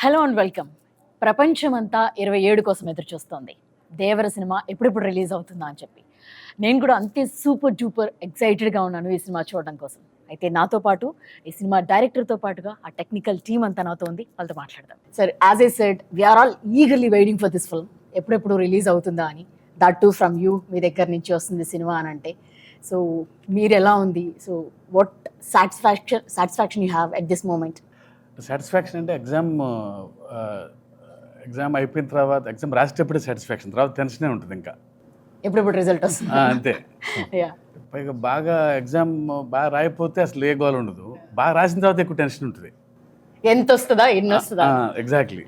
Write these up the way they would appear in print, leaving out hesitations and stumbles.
Hello and welcome. ప్రపంచమంతా 27 కోసం ఎదురు చూస్తోంది. దేవర సినిమా ఎప్పుడెప్పుడు రిలీజ్ అవుతుందా అని చెప్పి. నేను కూడా అంతే సూపర్ డూపర్ ఎక్సైటెడ్గా ఉన్నాను ఈ సినిమా చూడడం కోసం. అయితే నాతో పాటు ఈ సినిమా డైరెక్టర్తో పాటుగా ఆ టెక్నికల్ టీమ్ అంతా నాతో ఉంది. వాళ్ళతో మాట్లాడదాం. Sir, as I said, we're all eagerly waiting for this film. ఎప్పుడెప్పుడు రిలీజ్ అవుతుందా అని. దట్ టు ఫ్రమ్ యూ, మీ దగ్గర నుంచి వస్తుంది సినిమా అని అంటే. సో మీరు ఎలా ఉంది? So what satisfaction you have at this moment? Satisfaction అంటే ఎగ్జామ్ అయిపోయిన తర్వాత ఎగ్జామ్ రాసేటప్పుడే సాటిస్ఫాక్షన్, తర్వాత టెన్షనే ఉంటుంది ఇంకా ఎప్పుడెప్పుడు రిజల్ట్ వస్తుంది అంతే. పైగా బాగా ఎగ్జామ్ బాగా రాయిపోతే అసలు ఏ గోల్ ఉండదు, బాగా రాసిన తర్వాత ఎక్కువ టెన్షన్ ఉంటుంది. ఎంత వస్తుందా, ఎన్ని వస్తుందా? ఎగ్జాక్ట్లీ.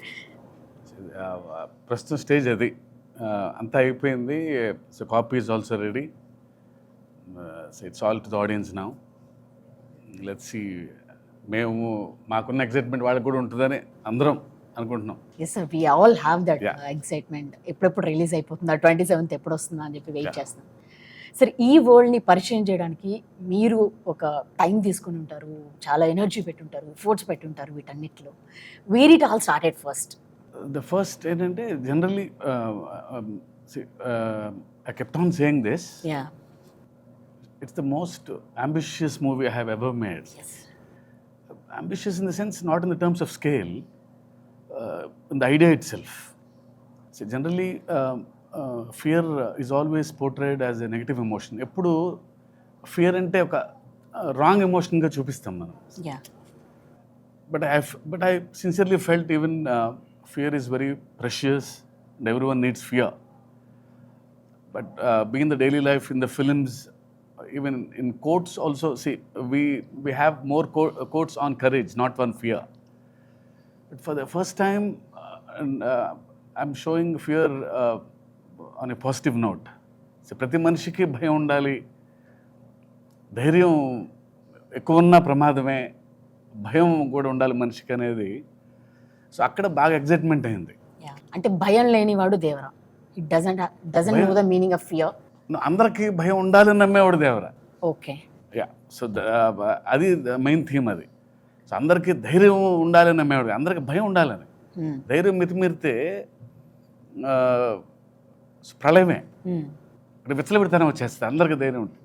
ప్రస్తుతం స్టేజ్ అది. అంతా అయిపోయింది. So copy is also ready. It's all to the audience now. Let's see. మేము మాకున్న ఎక్సైట్మెంట్ వాళ్ళకి కూడా ఉంటుందని అందరం అనుకుంటున్నాం. Yes sir, we all have that excitement. ఎప్పుడెప్పుడు రిలీజ్ అయిపోతుందా, 27th ఎప్పుడు వస్తుందా అని చెప్పి వెయిట్ చేస్తున్నాం. సార్, ఈ వరల్డ్ని పరిచయం చేయడానికి మీరు ఒక టైం తీసుకుని ఉంటారు, చాలా ఎనర్జీ పెట్టుంటారు, ఎఫోర్ట్స్ పెట్టుంటారు వీటన్నిటిలో. Where it all started first? The first ఏంటంటే generally I kept on saying this, it's the most ambitious movie I have ever made. Ambitious in the sense, not in the terms of scale, in the idea itself. So generally, fear is always portrayed as a negative emotion. Eppudu fear ante oka wrong emotion ga chupistam manam. Yeah. But I sincerely felt even fear is very precious and everyone needs fear. But being in the daily life, in the films, even in quotes also, see, we have more quotes on courage, not on fear. But for the first time, I'm showing fear on a positive note. So ప్రతి మనిషికి భయం ఉండాలి, ధైర్యం ఎక్కువ ఉన్న ప్రమాదమే, భయం కూడా ఉండాలి మనిషికి అనేది. సో అక్కడ బాగా ఎగ్జైట్మెంట్ అయింది. అంటే భయం లేనివాడు Devara. It doesn't know the meaning of fear. అందరికీ భయం ఉండాలని నమ్మేవాడు దేవరా. ఓకే. సో అది మెయిన్ థీమ్ అది. సో అందరికీ ధైర్యం ఉండాలని నమ్మేవాడు, అందరికీ భయం ఉండాలని. ధైర్యం మితిమీరితే ప్రళయమే, ఇక్కడ విచ్చలవిడితనం వచ్చేస్తుంది. అందరికీ ధైర్యం ఉంటుంది.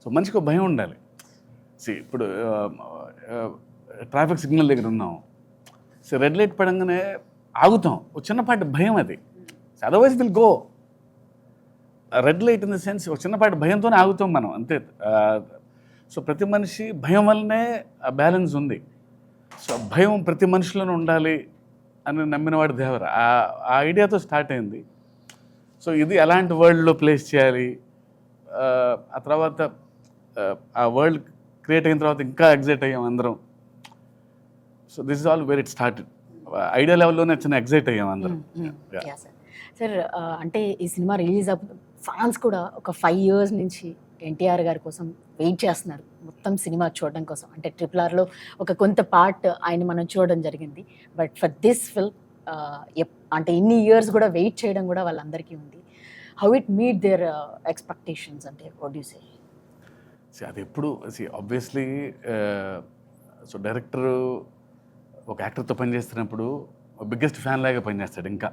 సో మనిషికి భయం ఉండాలి. ఇప్పుడు ట్రాఫిక్ సిగ్నల్ దగ్గర ఉన్నాం, సో రెడ్ లైట్ పడంగానే ఆగుతాం, ఒక చిన్నపాటి భయం అది. Otherwise will go. Red light in the sense ఒక చిన్నపాటి భయంతోనే ఆగుతాం మనం, అంతే. సో ప్రతి మనిషి భయం వల్లనే ఆ బ్యాలెన్స్ ఉంది. సో భయం ప్రతి మనిషిలోనే ఉండాలి అని నమ్మినవాడు దేవర. ఆ ఐడియాతో స్టార్ట్ అయింది. సో ఇది ఎలాంటి వరల్డ్లో ప్లేస్ చేయాలి, ఆ తర్వాత ఆ వరల్డ్ క్రియేట్ అయిన తర్వాత ఇంకా ఎగ్జైట్ అయ్యాం అందరం. So this is all where it started. Idea లెవెల్లోనే చిన్న ఎగ్జైట్ అయ్యాం అందరం. సార్, అంటే ఈ సినిమా రిలీజ్ ఫ్యాన్స్ కూడా ఒక 5 years నుంచి ఎన్టీఆర్ గారి కోసం వెయిట్ చేస్తున్నారు, మొత్తం సినిమా చూడడం కోసం. అంటే RRRలో ఒక కొంత పార్ట్ ఆయన మనం చూడడం జరిగింది. బట్ ఫర్ దిస్ ఫిల్మ్ అంటే ఇన్ని ఇయర్స్ కూడా వెయిట్ చేయడం కూడా వాళ్ళందరికీ ఉంది. How it meet there expectations? అంటే వాట్ యు సే? అది ఎప్పుడు ఆబ్వియస్లీ సో డైరెక్టర్ ఒక యాక్టర్తో పనిచేస్తున్నప్పుడు బిగ్గెస్ట్ ఫ్యాన్ లాగా పనిచేస్తాడు. ఇంకా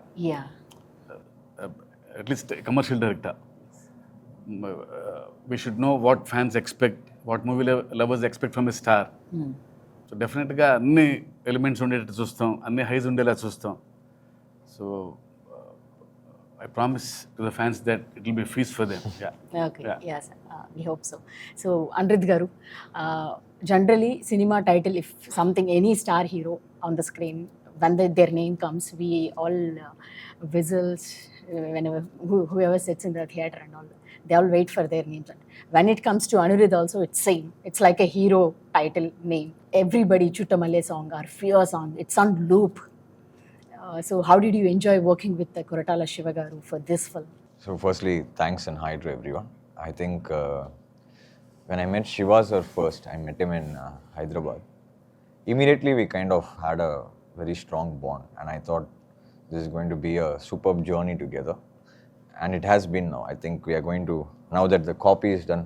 at least commercial director, we should know what fans expect, what movie lovers expect from a star. So డెఫినెట్గా అన్ని ఎలిమెంట్స్ ఉండేటట్టు చూస్తాం, అన్ని హైస్ ఉండేలా చూస్తాం. So I promise to the fans that it will be a feast for them. Okay. Yes, we hope so. So Anrit garu, generally cinema title, if something, any star hero on the screen, when their name comes, we all whistles whenever whoever sits in the theater and all, they all wait for their names. When it comes to Anirudh also, it's same. It's like a hero title name. Everybody Chuttamalle song or Fear song, it's on loop. So how did you enjoy working with the Koratala Siva garu for this film? So firstly, thanks and hi to everyone. I think when I met Shiva sir first, I met him in Hyderabad. Immediately we kind of had a very strong bond, and I thought this is going to be a superb journey together. And it has been now. I think we are going to, now that the copy is done,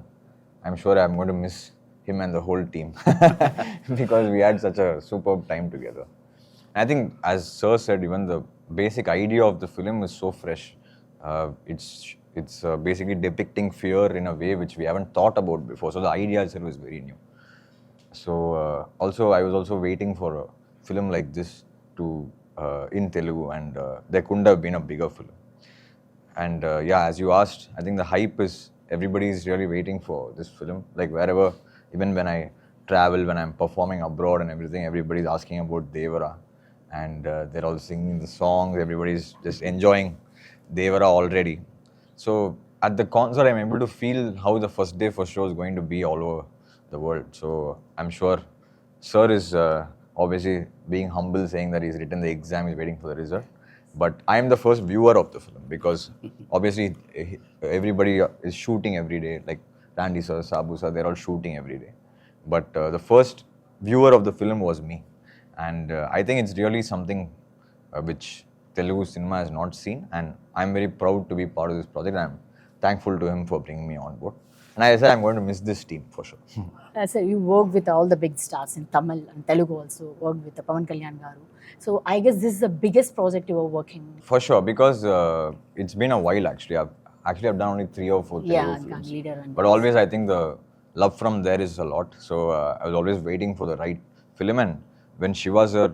I'm sure I'm going to miss him and the whole team because we had such a superb time together. I think, as Sir said, even the basic idea of the film is so fresh. It's basically depicting fear in a way which we haven't thought about before. So the idea itself is very new. So also, I was also waiting for a film like this to in Telugu, and there couldn't have been a bigger film. And yeah, as you asked, I think the hype is, everybody is really waiting for this film. Like wherever, even when I travel, when I'm performing abroad and everything, everybody's asking about Devara, and they're all singing the songs. Everybody's just enjoying Devara already. So at the concert, I'm able to feel how the first day for show is going to be all over the world. So I'm sure Sir is obviously being humble, saying that he's written the exam, he's waiting for the result. But I'm the first viewer of the film, because obviously everybody is shooting every day. Like Randy sir, Sabu sir, they're all shooting every day. But the first viewer of the film was me. And I think it's really something which Telugu cinema has not seen. And I'm very proud to be part of this project. I'm thankful to him for bringing me on board. And I said I'm going to miss this team for sure. So you work with all the big stars in Tamil and Telugu also, worked with Pavan Kalyan garu. So I guess this is the biggest project you were working. For sure, because it's been a while actually. I've done only 3 or 4 Yeah, Telugu films. leader and But always I think the love from there is a lot. So I was always waiting for the right film. And when Shiva sir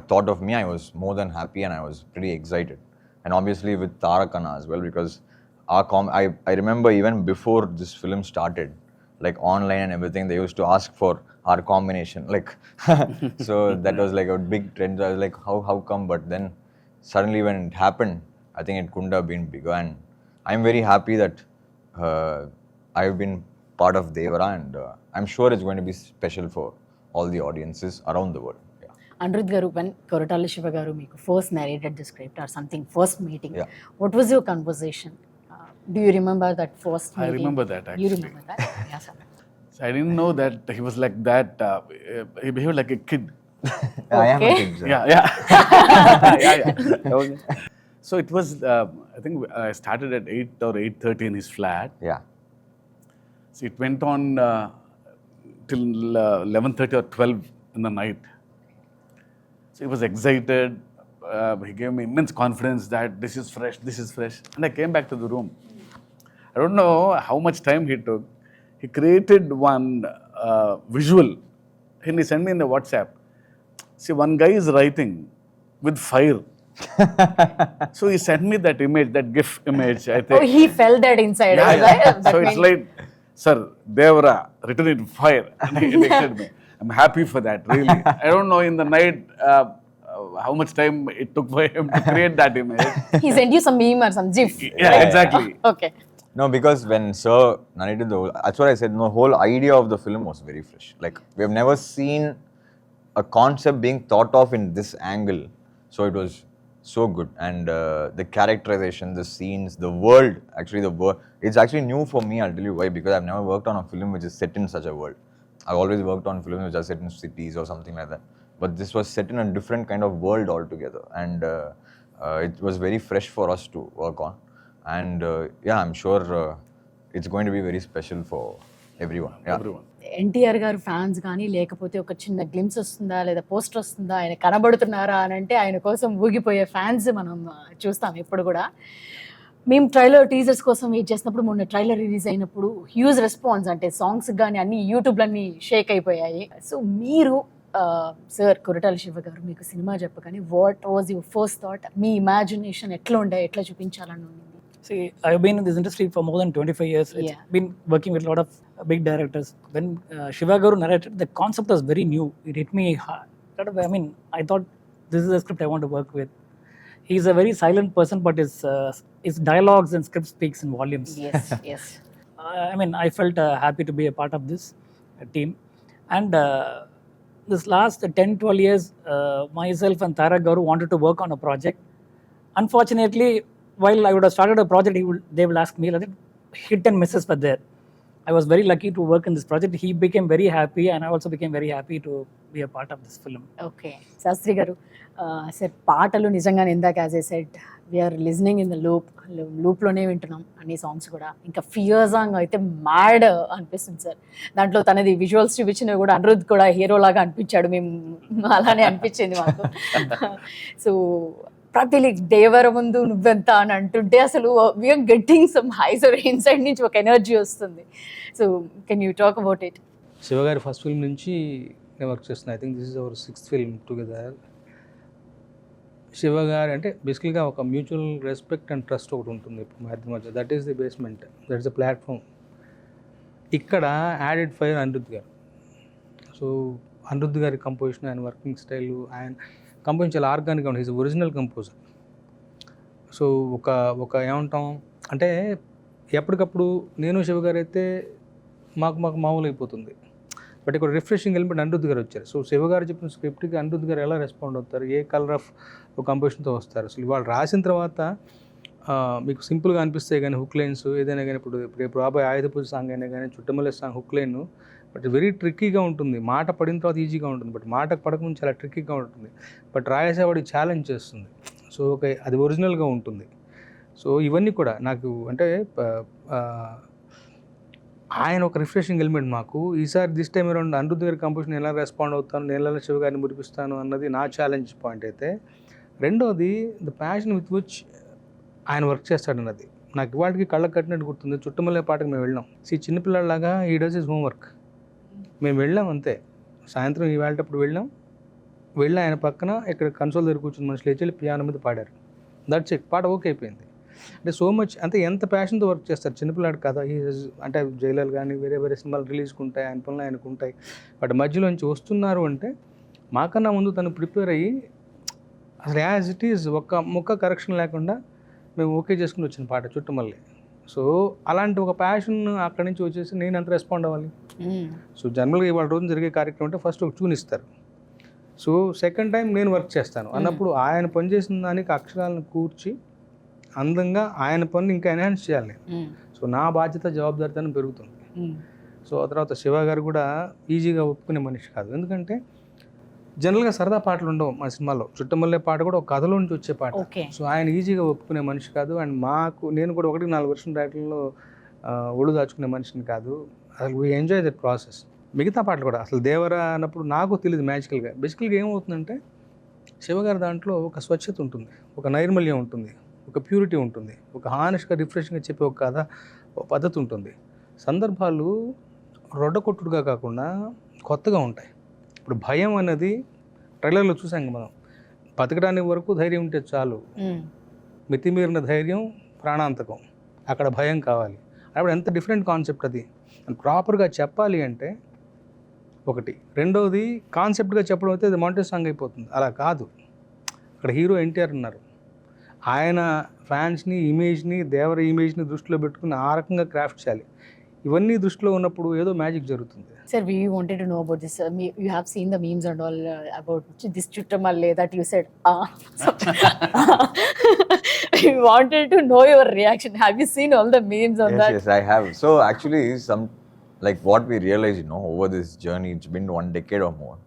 thought of me, I was more than happy, and I was pretty excited. And obviously with Tarakana as well, because I remember even before this film started, like online and everything, they used to ask for our combination. Like, so that was like a big trend. I was like, how come? But then suddenly when it happened, I think it couldn't have been bigger. And I'm very happy that I've been part of Devara, and I'm sure it's going to be special for all the audiences around the world. Yeah. Anirudh garu, when Koratala Siva garu meeku first narrated the script or something, first meeting, Yeah. what was your conversation? Do you remember that first meeting? I remember that, You actually. remember that? Yeah, sir. So I didn't know that he was like that. He behaved like a kid. I am a Okay. kid, sir. Yeah, yeah. Yeah. So it was, I think I started at 8 or 8:30 in his flat. Yeah. So it went on till 11:30 or 12 in the night. So he was excited. He gave me immense confidence that this is fresh. And I came back to the room. I don't know how much time he took. He created one visual, and he sent me in the WhatsApp. See, one guy is writing with fire. So he sent me that image, that GIF image, I think. Oh, he felt that inside. Yeah, right? yeah. That So it's meant- like, sir, Devara, written in fire. And he texted me. I'm happy for that, really. I don't know in the night how much time it took for him to create that image. he sent you some meme or some GIF. Yeah, exactly. Okay. No, because when Sir narrated the whole, that's what I said, the whole idea of the film was very fresh. Like, we have never seen a concept being thought of in this angle. So it was so good. And the characterization, the scenes, the world, it's actually new for me, I'll tell you why, because I've never worked on a film which is set in such a world. I've always worked on films which are set in cities or something like that. But this was set in a different kind of world altogether. And it was very fresh for us to work on. And yeah, I'm sure it's going to be very special for everyone. Yeah. Everyone. NTR గారు fans కానీ లేకపోతే ఒక చిన్న glimpse వస్తుందా లేదా poster వస్తుందా, ఆయన కనబడుతున్నారా అని అంటే ఆయన కోసం ఊగిపోయే ఫ్యాన్స్ మనం చూస్తాం ఎప్పుడు కూడా. మేము ట్రైలర్ టీజర్స్ కోసం వెయిట్ చేసినప్పుడు మొన్న ట్రైలర్ రిలీజ్ అయినప్పుడు హ్యూజ్ రెస్పాన్స్, అంటే సాంగ్స్ కానీ అన్ని యూట్యూబ్లన్నీ షేక్ అయిపోయాయి. సో మీరు సార్ కొరటాల శివ గారు మీకు సినిమా చెప్పగానే what was your first thought? Me imagination ఎట్లా ఉండే, ఎట్లా చూపించాలని ఉంది? See, I've been in this industry for more than 25 years. It's Yeah. been working with a lot of big directors. When Shiva Garu narrated, the concept was very new. It hit me hard. I mean, I thought this is a script I want to work with. He's a very silent person, but his dialogues and script speaks in volumes. Yes, yes. I mean, I felt happy to be a part of this team. And this last 10-12 years, myself and Tarak Garu wanted to work on a project. Unfortunately, while I would have started a project, they will ask me, like, hit and misses were there. I was very lucky to work in this project. He became very happy, and I also became very happy to be a part of this film. Okay Shastri garu sir పాటలు నిజంగానే ఇందాక as I said we are listening in the లూప్లోనే వింటున్నాం అన్ని songs కూడా. ఇంకా fear song అయితే mad అనిపిస్తుంది సార్. దాంట్లో తనది విజువల్స్ చూపించినవి కూడా అనిరుద్ధ్ కూడా హీరో లాగా అనిపించాడు, మేము అలానే అనిపించింది మాకు. సో ప్రతి దేవర ముందు నువ్వెంత అని అంటుంటే అసలు we're getting some highs inside నుంచి ఒక ఎనర్జీ వస్తుంది. So can you talk about it? Shiva గారి ఫస్ట్ ఫిల్మ్ నుంచి నేను వర్క్ చేస్తున్నాను. I think this is our 6th film together. Shiva గారు అంటే బేసికల్గా ఒక మ్యూచువల్ రెస్పెక్ట్ అండ్ ట్రస్ట్ ఒకటి ఉంటుంది ఇప్పుడు మా ఇద్దరి మధ్య. That is the basement, that is the platform. ఇక్కడ యాడెడ్ ఫైర్ అనిరుద్ధ్ గారు. సో అనిరుద్ధ్ గారి కంపోజిషన్, ఆయన వర్కింగ్ స్టైల్, ఆయన కంపోజిషన్ చాలా ఆర్గానిక్గా ఉంటుంది. Is original composer. సో ఒక ఏమంటాం అంటే ఎప్పటికప్పుడు నేను శివ గారు అయితే మాకు మామూలు అయిపోతుంది. బట్ ఇక్కడ రిఫ్రెషింగ్ ఎలిమెంట్ అనిరుద్ధ్ గారు వచ్చారు. సో శివ గారు చెప్పిన స్క్రిప్ట్కి అనిరుద్ధ్ గారు ఎలా రెస్పాండ్ అవుతారు, ఏ కలర్ ఆఫ్ కంపోజిషన్తో వస్తారు. అసలు వాళ్ళు రాసిన తర్వాత మీకు సింపుల్గా అనిపిస్తాయి కానీ హుక్ లైన్స్ ఏదైనా కానీ, ఇప్పుడు రేపు రాబోయే ఆయుధ పూజ సాంగ్ అయినా కానీ, Chuttamalle song hook line but very ట్రిక్కీగా ఉంటుంది. మాట పడిన తర్వాత ఈజీగా ఉంటుంది, బట్ మాట పడకముందు చాలా ట్రిక్కీగా ఉంటుంది. బట్ రాయేసేవాడి ఛాలెంజ్ చేస్తుంది. సో అది ఒరిజినల్గా ఉంటుంది. సో ఇవన్నీ కూడా నాకు అంటే ఆయన ఒక రిఫ్రెషింగ్ ఎలిమెంట్ మాకు. ఈసారి దిస్ టైం అరౌండ్ అనిరుద్ధ్ గారి కంపోజిషన్ ఎలా రెస్పాండ్ అవుతాను, నేను ఎలా శివ గారిని మురిపిస్తాను అన్నది నా ఛాలెంజ్ పాయింట్ అయితే. రెండోది ద ప్యాషన్ విత్ విచ్ ఆయన వర్క్ చేస్తాడన్నది నాకు ఇవాళకి కళ్ళకు కట్టినట్టు గుర్తుంది. చుట్టమల్లే పాటకు మేము వెళ్ళాం. చిన్నపిల్లలాగా ఈ డస్ ఇస్ హోంవర్క్. మేము వెళ్ళాం అంతే. సాయంత్రం ఈ వేళటప్పుడు వెళ్ళి ఆయన పక్కన ఇక్కడ కన్సోల్ దగ్గర కూర్చుని మనుషులు లేచి పియానో మీద పాడారు. That's it. పాట ఓకే అయిపోయింది. అంటే సో మచ్ అంటే ఎంత ప్యాషన్తో వర్క్ చేస్తారు. చిన్నపిల్లాడు కదా, అంటే జైలర్ కానీ వేరే సినిమాలు రిలీజ్కి ఉంటాయి, ఆయన పనులు ఆయనకు ఉంటాయి. బట్ మధ్యలోంచి వస్తున్నారు అంటే మాకన్నా ముందు తను ప్రిపేర్ అయ్యి అసలు యాజ్ ఇట్ ఈజ్ ఒక్క ముక్క కరెక్షన్ లేకుండా మేము ఓకే చేసుకుని వచ్చిన పాట చుట్టమల్లే. సో అలాంటి ఒక ప్యాషన్ అక్కడి నుంచి వచ్చేసి నేను ఎంత రెస్పాండ్ అవ్వాలి. సో జనరల్గా ఇవాళ రోజు జరిగే కార్యక్రమం అంటే ఫస్ట్ ఒక ట్యూన్ ఇస్తారు. సో సెకండ్ టైం నేను వర్క్ చేస్తాను అన్నప్పుడు ఆయన పనిచేసిన దానికి అక్షరాలను కూర్చి అందంగా ఆయన పని ఇంకా ఎన్హాన్స్ చేయాలి నేను. సో నా బాధ్యత జవాబుదారితనం పెరుగుతుంది. సో ఆ తర్వాత శివ గారు కూడా ఈజీగా ఒప్పుకునే మనిషి కాదు. ఎందుకంటే జనరల్గా సరదా పాటలు ఉండవు మా సినిమాలో. చుట్టమల్లే పాట కూడా ఒక కథలో నుంచి వచ్చే పాట. సో ఆయన ఈజీగా ఒప్పుకునే మనిషి కాదు. అండ్ నేను కూడా 1-4 వర్షం రైటర్లో ఒళ్ళు దాచుకునే మనిషిని కాదు. అసలు వీ ఎంజాయ్ దట్ ప్రాసెస్. మిగతా పాటలు కూడా అసలు దేవరా అన్నప్పుడు నాకు తెలియదు మ్యాజికల్గా. బేసికల్గా ఏమవుతుందంటే శివ గారి దాంట్లో ఒక స్వచ్ఛత ఉంటుంది, ఒక నైర్మల్యం ఉంటుంది, ఒక ప్యూరిటీ ఉంటుంది, ఒక హానెస్ట్గా రిఫ్రెషింగ్గా చెప్పే ఒక కథ, ఒక పద్ధతి ఉంటుంది. సందర్భాలు రొడ్డకొట్టుడుగా కాకుండా కొత్తగా ఉంటాయి. ఇప్పుడు భయం అనేది ట్రైలర్లో చూసాం మనం. బతకడానికి వరకు ధైర్యం ఉంటే చాలు, మితిమీరిన ధైర్యం ప్రాణాంతకం, అక్కడ భయం కావాలి. అప్పుడు ఎంత డిఫరెంట్ కాన్సెప్ట్ అది. అండ్ ప్రాపర్గా చెప్పాలి అంటే ఒకటి. రెండవది కాన్సెప్ట్గా చెప్పడం అయితే అది మౌంటైన్ సాంగ్ అయిపోతుంది. అలా కాదు. అక్కడ హీరో NTR ఉన్నారు. ఆయన ఫ్యాన్స్ని, ఇమేజ్ని, దేవర ఇమేజ్ని దృష్టిలో పెట్టుకుని ఆ రకంగా క్రాఫ్ట్ చేయాలి. ఇవన్నీ దృష్టిలో ఉన్నప్పుడు ఏదో మ్యాజిక్ జరుగుతుంది. Sir, we wanted to know about this. You have seen the memes and all about this Chuttamalle that you said. We wanted to know your reaction. Have you seen all the memes on that? Yes, I have. So actually, like what we realize, over this journey, it's been 1 decade or more.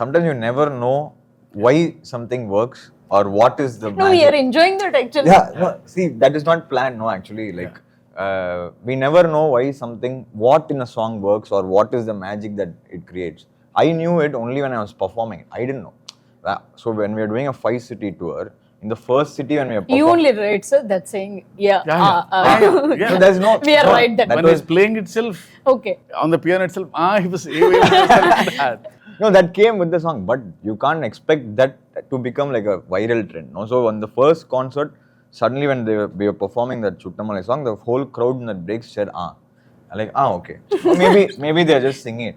Sometimes you never know why something works or what is the magic. No, we are enjoying that actually. Yeah, no, see, that is not planned, no, actually. Like, we never know why what in a song works or what is the magic that it creates. I knew it only when I was performing. I didn't know. So when we are doing a 5-city tour, in the first city when we are performing... You only write, sir, that saying, yeah. So there's no... We are right then. When he's playing itself, Okay. on the piano itself, he was that. No, that came with the song, but you can't expect that to become like a viral trend. No? So on the first concert, suddenly when we were performing that Chuttamalle song, the whole crowd in that breaks said, like, okay. So maybe they're just singing it.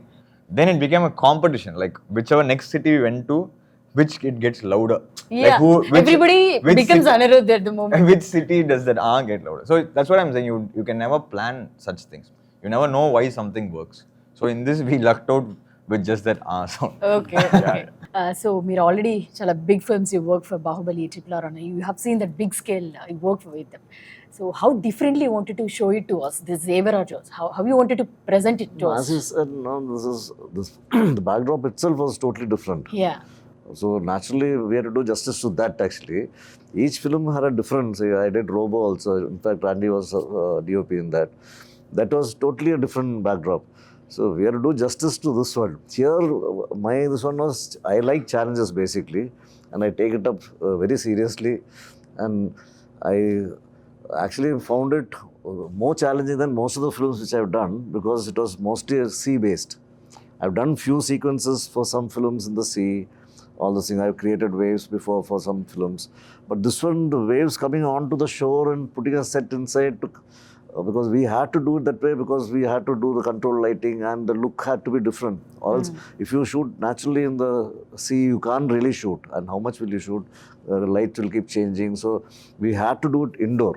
Then it became a competition, like whichever next city we went to, which it gets louder. Yeah, like everybody becomes Anirudh at the moment. Which city does that get louder? So that's what I'm saying, you can never plan such things. You never know why something works. So in this we lucked out with just that sound. Okay okay so మీరు already చాలా big films you work for Baahubali RRR and you have seen that big scale you work with them. So how differently you wanted to show it to us, this Devara Jaws? How you wanted to present it to us? As you said, no, this the backdrop itself was totally different. Yeah. So naturally, we had to do justice to that. Actually, each film had a difference. I did Robo also. In fact, Andy was DOP in that. That was totally a different backdrop. So we had to do justice to this one. Here, this one was, I like challenges basically, and I take it up very seriously, and I actually found it more challenging than most of the films which I've done, because it was mostly sea based. I've done few sequences for some films in the sea, all this thing. I've created waves before for some films, but this one, the waves coming onto the shore and putting a set inside took, because we had to do it that way, because we had to do the control lighting and the look had to be different. Or else, if you shoot naturally in the sea, you can't really shoot. And how much will you shoot? The light will keep changing. So we had to do it indoor.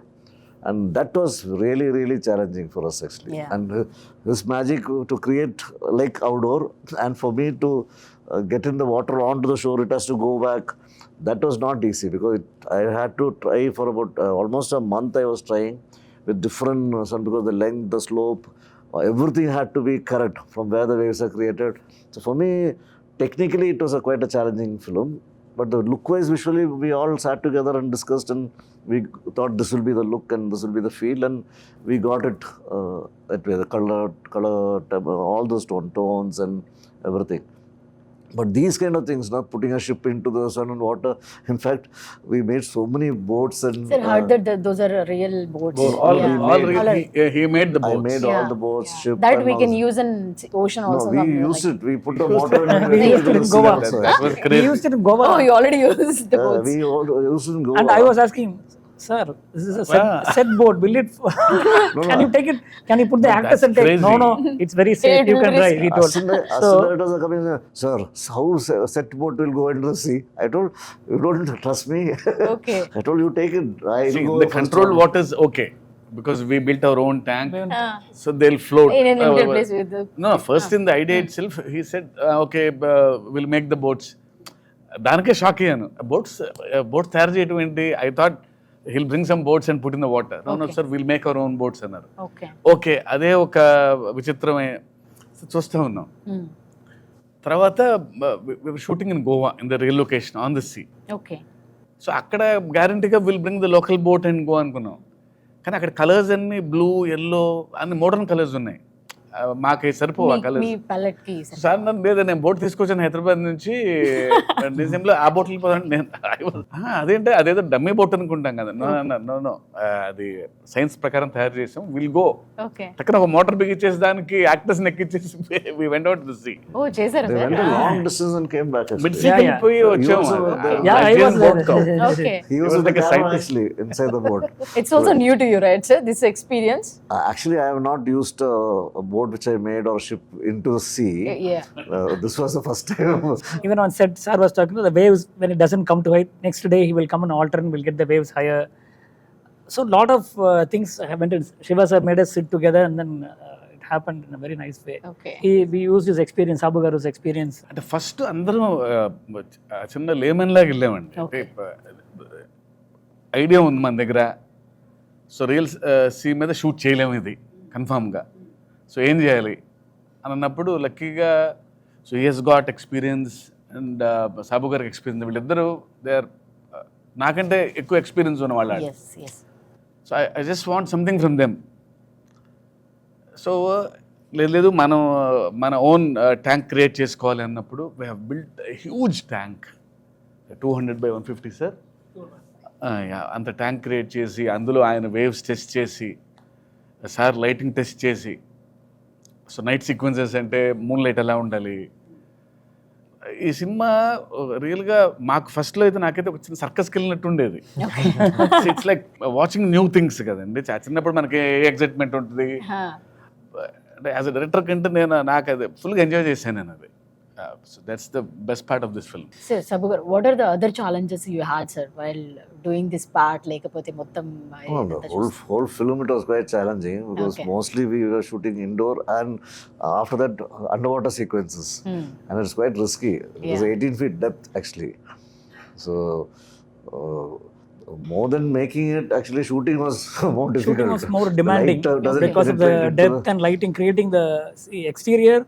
And that was really, really challenging for us actually. Yeah. And this magic to create like outdoor, and for me to get in the water onto the shore, it has to go back. That was not easy, because I had to try for about almost a month. I was trying with different sun, because the length, the slope, everything had to be correct from where the waves are created. So for me, technically it was quite a challenging film. But the look-wise, visually, we all sat together and discussed, and we thought this will be the look and this will be the feel, and we got it that way. The color, all those tones and everything. But these kind of things, not putting a ship into the sun and water. In fact, we made so many boats and. Sir, heard that those are real boats. All Yeah. he made the I boats. made all the boats, ship. That and we all can this. use in ocean No, also. we somewhere, used like- it. We put the motor and We used it in Goa. That was We crazy. used it in Goa. Oh, you already used the boats. We all used it in Goa. And I was asking, sir, this is a set boat. Will it? Can you take it? Can you put the actors that's and take? crazy. No, it's very safe. It You will can be drive. He told. As soon as it was coming, sir, how set boat will go into the sea? I told, you don't trust me. Okay. I told you take it. I See, will go the first controlled one. water is okay, because we built our own tank, Ah. so they'll float. In an limited place with the. No, first in the idea itself, he said, okay, we'll make the boats. దానికే shock అయ్యాను. Boats తయారు చేయడం ఏంటి? I thought he'll bring some boats and put in the water. No, sir, we'll make our own boats అన్నారు. Okay. Okay, అదే ఒక విచిత్రమే చూస్తూ ఉన్నాం. తర్వాత shooting in Goa, in the real location on the sea. Okay. So అక్కడ గ్యారంటీగా will bring the local boat and go అనుకున్నాం. కానీ అక్కడ కలర్స్ అన్ని బ్లూ, ఎల్లో అన్ని మోడర్న్ కలర్స్ ఉన్నాయి. మాకు సరిపోవు ఆ మీ కలర్స్. palette కి sir. సార్ నన్ను లేదా, నేను బోట్ తీసుకొచ్చాను హైదరాబాద్ నుంచి, డిసెంబర్లో ఆ బోట్లు పోదండి. నేను అదేంటే అదేదో డమ్మీ బోట్ అనుకుంటాం కదా. నో, అది సైన్స్ ప్రకారం తయారు చేసాం. Will go Okay. టక్కన ఒక మోటార్ బిగించేసి దానికి యాక్టర్స్ ఎక్కించేసి we went out to sea. Oh, చేశారా They sir? went a long distance and came back. Mid Actually. See Yeah, yeah. వెళ్ళిపోయి వచ్చాము. He was there. Yeah, I was boat cow. Okay. He was was in like the a camera scientist. actually inside the boat. It's also new to you, right, sir? This experience. Actually, I have not used a boat which I made or ship into the sea. Yeah. This was the first time. Even on set, sir was talking to the waves when it doesn't come to height. Next day he will come and alter and we'll get the waves higher. So lot of things went in. Shiva sir made us sit together, and then it happened in a very nice way. Okay. We used his experience, Sabu Garu's experience. అంటే first అందరం చిన్న lemon లాగా వెళ్ళామండి. అంటే idea ఉంది మన దగ్గర. So real sea మీద షూట్ చేయలేము ఇది కన్ఫామ్గా. సో ఏం చేయాలి అని అన్నప్పుడు లక్కీగా so he he's got experience and Sabu గారికి ఎక్స్పీరియన్స్. వీళ్ళిద్దరూ దే ఆర్ నాకంటే ఎక్కువ ఎక్స్పీరియన్స్ ఉన్న వాళ్ళు. Yes, yes. So I just want something from them. So లేదు మన ఓన్ ట్యాంక్ క్రియేట్ చేసుకోవాలి అన్నప్పుడు we have built huge tank 200 by 150 sir. అంత ట్యాంక్ క్రియేట్ చేసి అందులో ఆయన వేవ్స్ టెస్ట్ చేసి, సార్ లైటింగ్ టెస్ట్ చేసి, సో నైట్ సీక్వెన్సెస్ అంటే మూన్ లైట్ ఎలా ఉండాలి. ఈ సినిమా రియల్గా మాకు ఫస్ట్లో అయితే నాకైతే ఒక చిన్న సర్కస్కి వెళ్ళినట్టు ఉండేది. It's like watching new things కదండి. చిన్నప్పుడు మనకి ఏ ఎగ్జైట్మెంట్ ఉంటుంది. Huh. అంటే యాజ్ అ డైరెక్టర్ కంటే నాకు అది ఫుల్గా ఎంజాయ్ చేశాను. నేను అది So that's the best part of this film. Sir, Sabu garu, what are the other challenges you had, sir, while doing this part? లేకపోతే మొత్తం Oh, the whole film it was quite challenging because Okay. mostly we were shooting indoor and after that underwater sequences, and it's quite risky. It was Yeah. 18 feet depth actually. So more than making it, actually shooting was more difficult. Shooting was more demanding Light, doesn't because of the penetrate into depth and lighting, creating the exterior.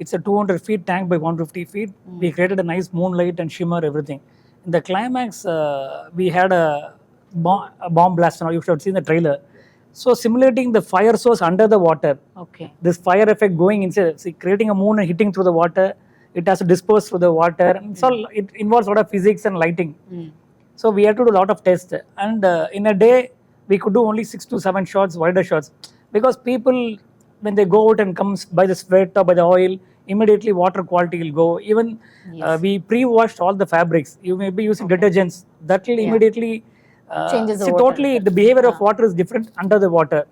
It's a 200 feet tank by 150 feet. We created a nice moonlight and shimmer, everything. In the climax, we had a bomb blast. Now you should have seen the trailer. So simulating the fire source under the water, Okay. this fire effect going inside, see, creating a moon and hitting through the water. It has to disperse through the water. And so it involves a lot of physics and lighting. So we had to do a lot of tests, and in a day we could do only 6 to 7 shots, wider shots, because people when they go out and comes by the sweat or by the oil, immediately water quality will go. Even we pre-washed all the fabrics. You may be using detergents that will immediately Changes the see water totally effect. the behavior of water is different under the water.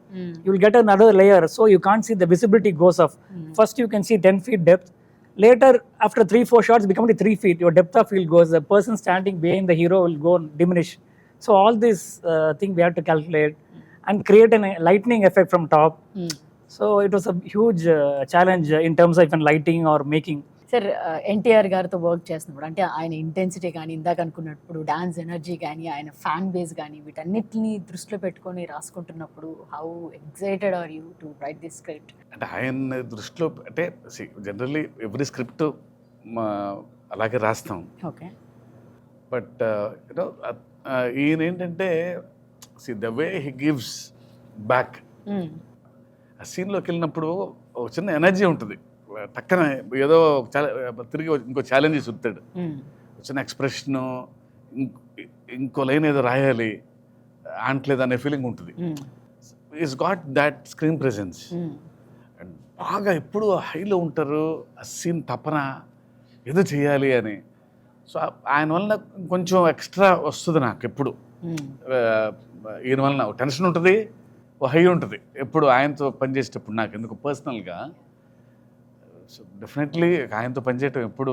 You will get another layer, so you can't see the visibility goes off. First you can see 10 feet depth. Later, after 3-4 shots, become 3 feet. Your depth of field goes. The person standing behind the hero will go and diminish. So all this thing we had to calculate and create a lightning effect from top. So it was a huge challenge in terms of even lighting or making. Sir NTR గారితో work చేస్తున్నప్పుడు అంటే ఆయన intensity కానీ ఇందాక అనుకున్నప్పుడు dance energy కానీ ఆయన fan base కానీ వీటన్నిటిని దృష్టిలో పెట్టుకొని రాసుకుంటున్నప్పుడు how excited are you to write this script? అంటే ఆయన దృష్టిలో అంటే జనరల్లీ ఎవ్రీ స్క్రిప్ట్ అలాగే రాస్తాం. ఓకే. బట్ యూనో ఈయన ఏంటంటే the way he gives back. ఆ సీన్లోకి వెళ్ళినప్పుడు ఒక చిన్న ఎనర్జీ ఉంటుంది, టక్కన ఏదో తిరిగి ఇంకో ఛాలెంజ్ చూస్తాడు, చిన్న ఎక్స్ప్రెషను, ఇంకో లైన్ ఏదో రాయాలి ఆంట్లేదు అనే ఫీలింగ్ ఉంటుంది. Is got that screen presence and బాగా ఎప్పుడు హైలో ఉంటారు, ఆ సీన్ తపన ఏదో చేయాలి అని. సో ఆయన వలన కొంచెం ఎక్స్ట్రా వస్తుంది నాకు ఎప్పుడు. ఈయన వలన టెన్షన్ ఉంటుంది, ఓ హై ఉంటుంది ఎప్పుడు ఆయనతో పనిచేసేటప్పుడు నాకు ఎందుకు పర్సనల్గా. సో డెఫినెట్లీ ఆయనతో పనిచేయటం ఎప్పుడు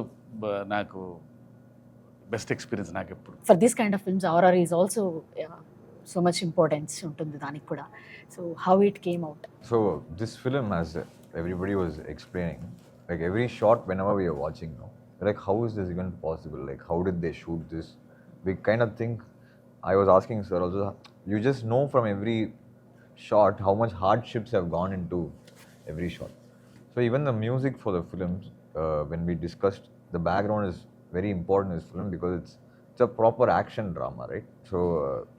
నాకు బెస్ట్ ఎక్స్పీరియన్స్ నాకు ఎప్పుడు. For this kind of films RR is also so much importance ఉంటుంది దానికి కూడా. So how it came out? So this film, as everybody was explaining, like every shot whenever we are watching now, like how is this even possible? Like how did they shoot this? We kind of think, I was asking sir also, you just know from every shot how much hardships have gone into every shot. So even the music for the films, when we discussed, the background is very important in this film because it's a proper action drama, right? So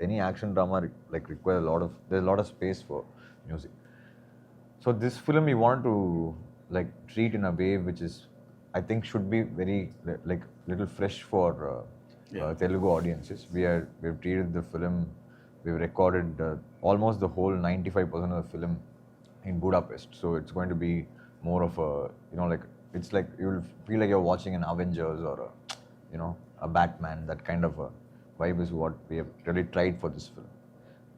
any action drama like requires there's a lot of space for music. So this film we want to like treat in a way which is, I think, should be very like little fresh for Telugu audiences. We've treated the film, we've recorded almost the whole 95% of the film in Budapest. So it's going to be more of a, like it's like you'll feel like you're watching an Avengers or a Batman. That kind of a vibe is what we have really tried for this film.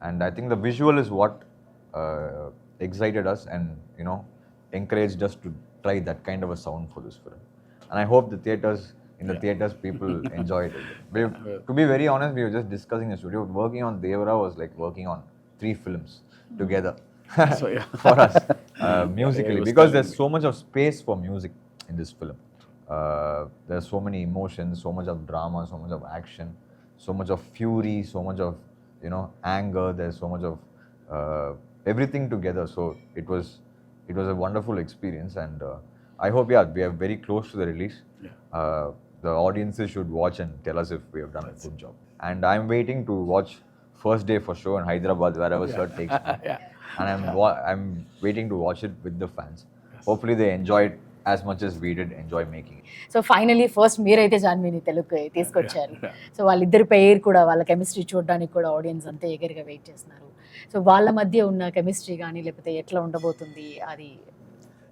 And I think the visual is what excited us and encouraged us to try that kind of a sound for this film. And I hope the theaters people enjoyed it. To be very honest, we were just discussing the studio. Working on Devara was like working on 3 films together. So, yeah. For us musically, because there's so much of space for music in this film. There's so many emotions, so much of drama, so much of action, so much of fury, so much of anger. There's so much of everything together. So it was a wonderful experience, and I hope we are very close to the release. The audiences should watch and tell us if we have done a good job. And I'm waiting to watch first day for show in Hyderabad, wherever sir takes me. And I'm waiting to watch it with the fans. Hopefully they enjoy it as much as we did enjoy making it. So finally first మీరైతే జాన్వీని తెలుగుకి తీసుకొచ్చారు. So వాళ్ళిద్దరి పేరు కూడా, వాళ్ళ chemistry చూడడానికి కూడా audience అంతా ఎగర్గా వెయిట్ చేస్తున్నారు. సో వాళ్ళ మధ్య ఉన్న కెమిస్ట్రీ కానీ లేకపోతే ఎట్లా ఉండబోతుంది అది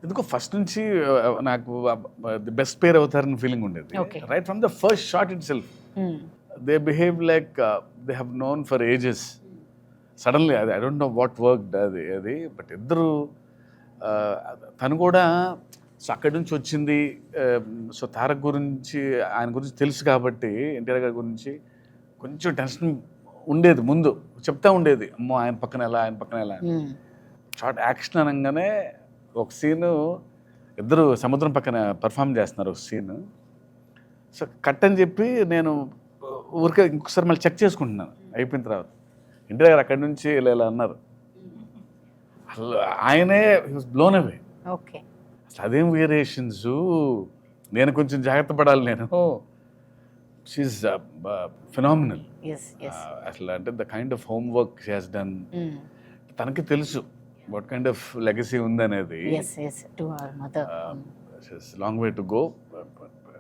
ఎందుకో ఫస్ట్ నుంచి నాకు ది బెస్ట్ పేర్ అవుతారని ఫీలింగ్ ఉండేది. Right from the first shot it self they behave like they have known for ages. Suddenly I don't know what work అది బట్ ఇద్దరు తను కూడా సో అక్కడి నుంచి వచ్చింది. సో తారక్ గురించి, ఆయన గురించి తెలుసు కాబట్టి, ఎన్టీఆర్ గారి గురించి కొంచెం టెన్షన్ ఉండేది. ముందు చెప్తా ఉండేది, అమ్మో ఆయన పక్కన ఎలా, ఆయన పక్కన ఎలా. షార్ట్ యాక్షన్ అనగానే ఒక సీను ఇద్దరు సముద్రం పక్కన పర్ఫామ్ చేస్తున్నారు ఒక సీన్. సో కట్ అని చెప్పి నేను ఊరికే ఇంకొకసారి మళ్ళీ చెక్ చేసుకుంటున్నాను అయిపోయిన తర్వాత. ఎన్టీఆర్ గారు అక్కడి నుంచి ఇలా ఇలా అన్నారు. అసలు ఆయనే బ్లోన్ అవే. ఓకే. అసలు అదేం వేరియేషన్స్, నేను కొంచెం జాగ్రత్త పడాలి. నేను షీఈస్ ఫినామినల్. అసలు అంటే the kind of home work she has done. తనకి తెలుసు వాట్ కైండ్ ఆఫ్ లెగసీ ఉందనేది. Long way to go.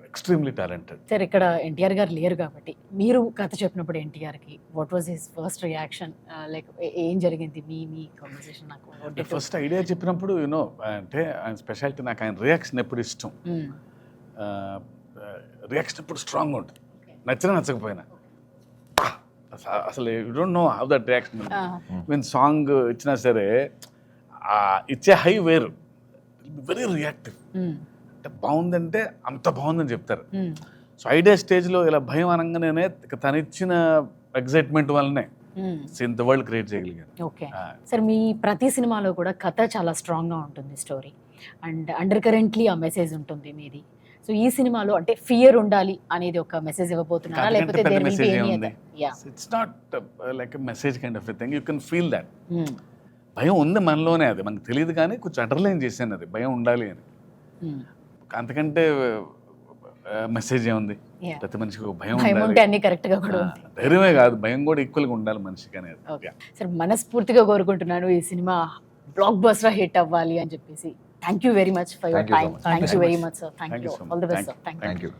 Extremely talented. Sir ఇక్కడ ఎన్టీఆర్ గారు లేరు కాబట్టి మీరు కథ చెప్పినప్పుడు ఎన్టీఆర్కి what was his first reaction, like ఏం జరిగింది మీ కాన్వర్సేషన్? నాకు ఫస్ట్ ఐడియా చెప్పినప్పుడు యూనో అంటే ఆయన స్పెషాలిటీ, నాకు ఆయన రియాక్షన్ ఎప్పుడు ఇష్టం. రియాక్షన్ ఎప్పుడు స్ట్రాంగ్ ఉంటుంది, నచ్చినా నచ్చకపోయినా. అసలు you don't know how that reaction. Mean song ఇచ్చినా సరే ఇచ్చే హై వేరు, వెరీ రియాక్టివ్. అంటే బాగుందంటే అంత బాగుందని చెప్తారు. సో ఐడియా స్టేజ్లో ఇలా భయం అనగానే తను ఇచ్చిన ఎగ్జైట్మెంట్ వల్లనే ఇంత వరల్డ్ క్రియేట్ చేయగలిగాను. ఓకే సార్, మీ ప్రతి సినిమాలో కూడా కథ చాలా స్ట్రాంగ్గా ఉంటుంది, స్టోరీ అండ్ అండర్ కరెంట్లీ ఆ మెసేజ్ ఉంటుంది మీది. సో ఈ సినిమాలో అంటే ఫియర్ ఉండాలి అనేది ఒక మెసేజ్ ఇవ్వబోతున్నారా, లేకపోతే it's not like message kind of thing, you can feel that. భయం ఉంది మనలోనే, అది మనకు తెలియదు కానీ కొంచెం అండర్లైన్ చేశాను అది భయం ఉండాలి అని. అంతకంటే మెసేజ్ ఏముంది? ప్రతి మనిషికి ఒక భయం ఉండాలి. అన్ని కరెక్ట్ గా కూడా ఉంది. ధైర్యమే కాదు, భయం కూడా ఈక్వల్ గా ఉండాలి మనిషికి అనేది. సార్ మనస్ఫూర్తిగా కోరుకుంటున్నాను ఈ సినిమా బ్లాక్ బస్టర్ హిట్ అవ్వాలి అని చెప్పేసి. Thank you very much for your time. Thank you very much sir. Thank you. All the best sir. Thank you.